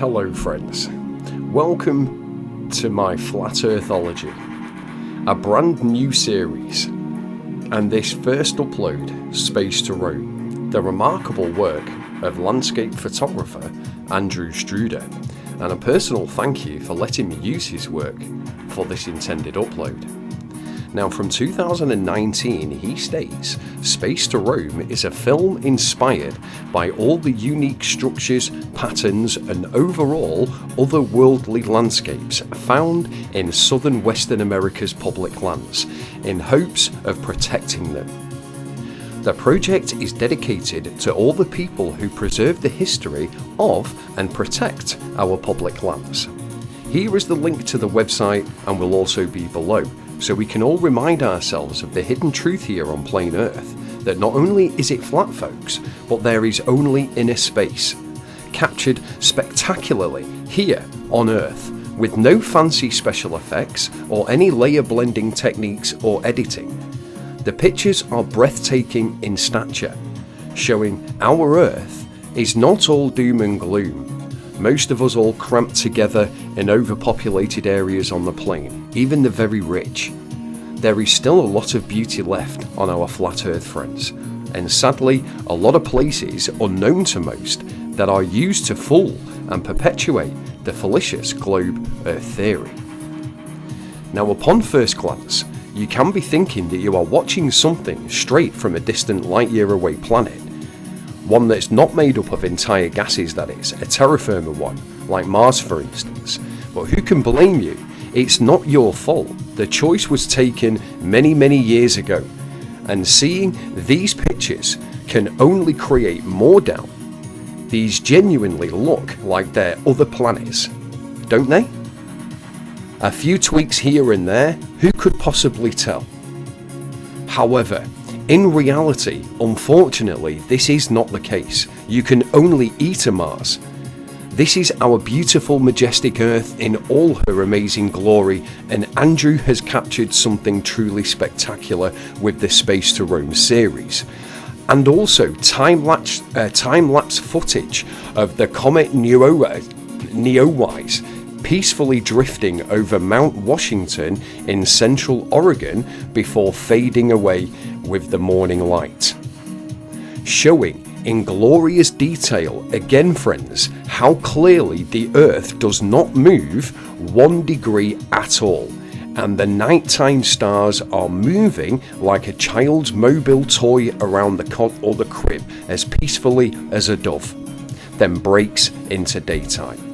Hello friends, welcome to my Flatearthology, a brand new series, and this first upload, Space to Rome, the remarkable work of landscape photographer Andrew Struder, and a personal thank you for letting me use his work for this intended upload. Now, from 2019, he states, Space to Rome is a film inspired by all the unique structures, patterns, and overall otherworldly landscapes found in southern Western America's public lands, in hopes of protecting them. The project is dedicated to all the people who preserve the history of and protect our public lands. Here is the link to the website and will also be below, so we can all remind ourselves of the hidden truth here on plain Earth, that not only is it flat, folks, but there is only inner space, captured spectacularly here on Earth, with no fancy special effects or any layer blending techniques or editing. The pictures are breathtaking in stature, showing our Earth is not all doom and gloom. Most of us all cramped together in overpopulated areas on the plain, even the very rich. There is still a lot of beauty left on our flat Earth friends, and sadly a lot of places unknown to most that are used to fool and perpetuate the fallacious globe Earth theory. Now, upon first glance, you can be thinking that you are watching something straight from a distant light year away planet. One that's not made up of entire gases, that is, a terra firma one, like Mars for instance. But who can blame you? It's not your fault. The choice was taken many years ago. And seeing these pictures can only create more doubt. These genuinely look like they're other planets, don't they? A few tweaks here and there, who could possibly tell? However, in reality, unfortunately, this is not the case. You can only eat a Mars. This is our beautiful, majestic Earth in all her amazing glory, and Andrew has captured something truly spectacular with the Space to Rome series. And also time-lapse footage of the comet Neowise peacefully drifting over Mount Washington in central Oregon before fading away with the morning light. Showing in glorious detail, again friends, how clearly the Earth does not move 1 degree at all, and the nighttime stars are moving like a child's mobile toy around the cot or the crib as peacefully as a dove, then breaks into daytime.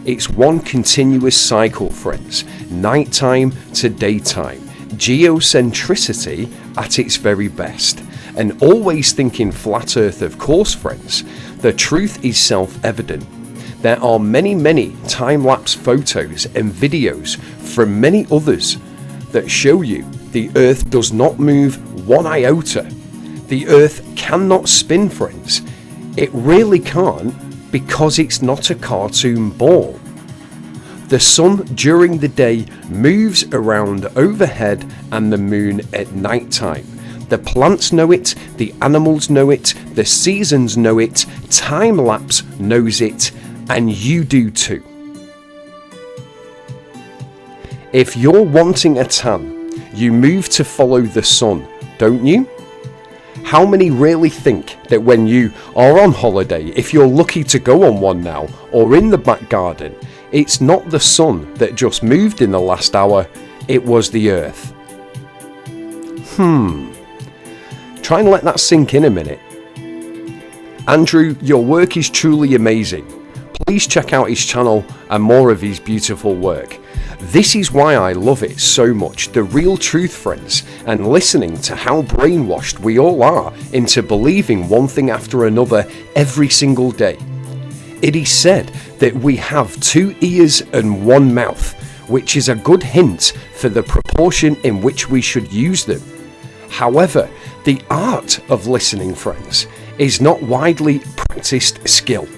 It's one continuous cycle, friends, nighttime to daytime, geocentricity at its very best. And always thinking flat Earth, of course, friends, the truth is self-evident. There are many time-lapse photos and videos from many others that show you the Earth does not move 1 iota. The Earth cannot spin, friends. It really can't, because it's not a cartoon ball. The sun during the day moves around overhead and the moon at night time. The plants know it, the animals know it, the seasons know it, time-lapse knows it, and you do too. If you're wanting a tan, you move to follow the sun, don't you? How many really think that when you are on holiday, if you're lucky to go on one now, or in the back garden, it's not the sun that just moved in the last hour, it was the Earth? Try and let that sink in a minute. Andrew, your work is truly amazing. Please check out his channel and more of his beautiful work. This is why I love it so much, the real truth, friends, and listening to how brainwashed we all are into believing one thing after another every single day. It is said that we have 2 ears and 1 mouth, which is a good hint for the proportion in which we should use them. However, the art of listening, friends, is not widely practiced skill.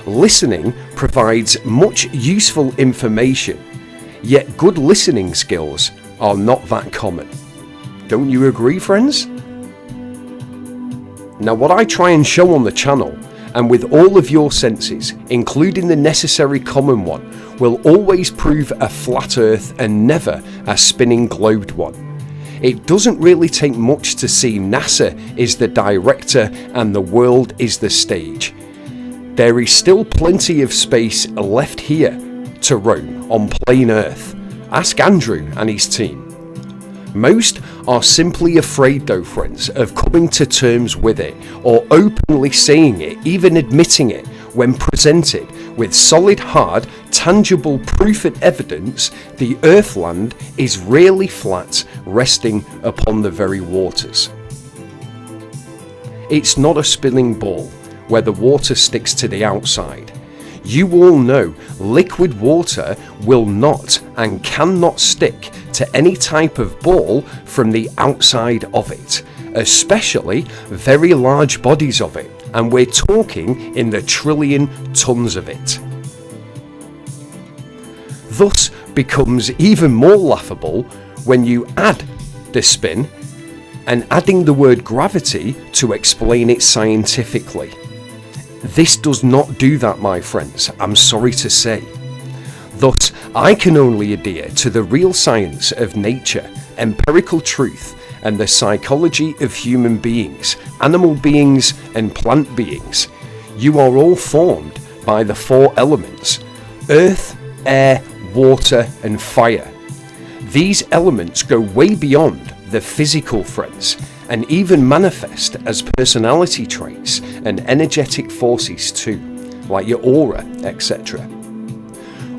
Listening provides much useful information, yet good listening skills are not that common. Don't you agree, friends? Now, what I try and show on the channel and with all of your senses, including the necessary common one, will always prove a flat earth and never a spinning globed one. It doesn't really take much to see NASA is the director and the world is the stage. There is still plenty of space left here to roam on plain Earth. Ask Andrew and his team. Most are simply afraid though, friends, of coming to terms with it or openly saying it, even admitting it, when presented with solid, hard, tangible proof and evidence the earthland is really flat, resting upon the very waters. It's not a spinning ball where the water sticks to the outside. You all know liquid water will not and cannot stick to any type of ball from the outside of it, especially very large bodies of it, and we're talking in the trillion tons of it. Thus becomes even more laughable when you add the spin and adding the word gravity to explain it scientifically. This does not do that, my friends, I'm sorry to say. Thus, I can only adhere to the real science of nature, empirical truth, and the psychology of human beings, animal beings, and plant beings. You are all formed by the four elements: earth, air, water, and fire. These elements go way beyond the physical, friends, and even manifest as personality traits and energetic forces too, like your aura, etc.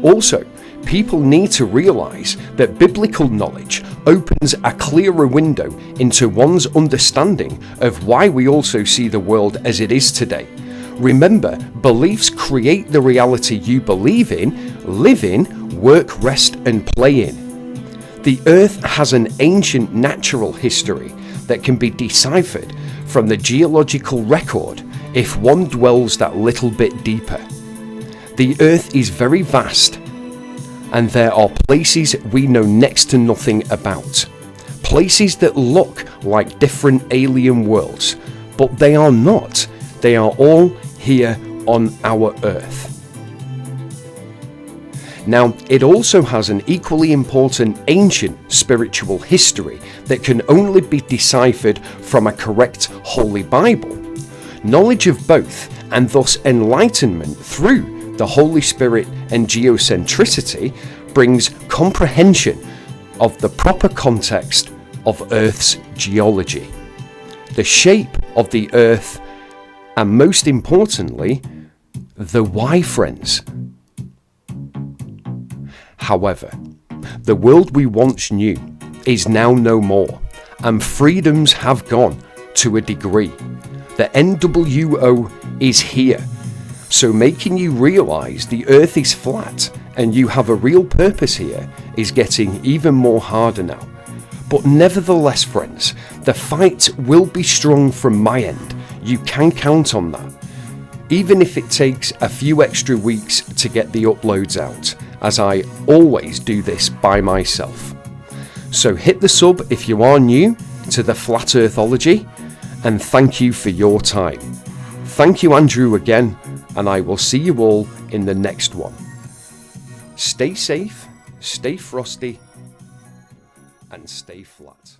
Also, people need to realize that biblical knowledge opens a clearer window into one's understanding of why we also see the world as it is today. Remember, beliefs create the reality you believe in, live in, work, rest, and play in. The earth has an ancient natural history that can be deciphered from the geological record if one dwells that little bit deeper. The earth is very vast, and there are places we know next to nothing about. Places that look like different alien worlds, but they are not. They are all here on our earth. Now, it also has an equally important ancient spiritual history that can only be deciphered from a correct Holy Bible. Knowledge of both, and thus enlightenment through the Holy Spirit and geocentricity, brings comprehension of the proper context of Earth's geology, the shape of the Earth, and most importantly, the why, friends. However, the world we once knew is now no more, and freedoms have gone to a degree. The NWO is here, so making you realize the earth is flat and you have a real purpose here is getting even more harder now. But nevertheless, friends, the fight will be strong from my end. You can count on that. Even if it takes a few extra weeks to get the uploads out, as I always do this by myself. So hit the sub if you are new to the Flatearthology, and thank you for your time. Thank you, Andrew, again, and I will see you all in the next one. Stay safe, stay frosty, and stay flat.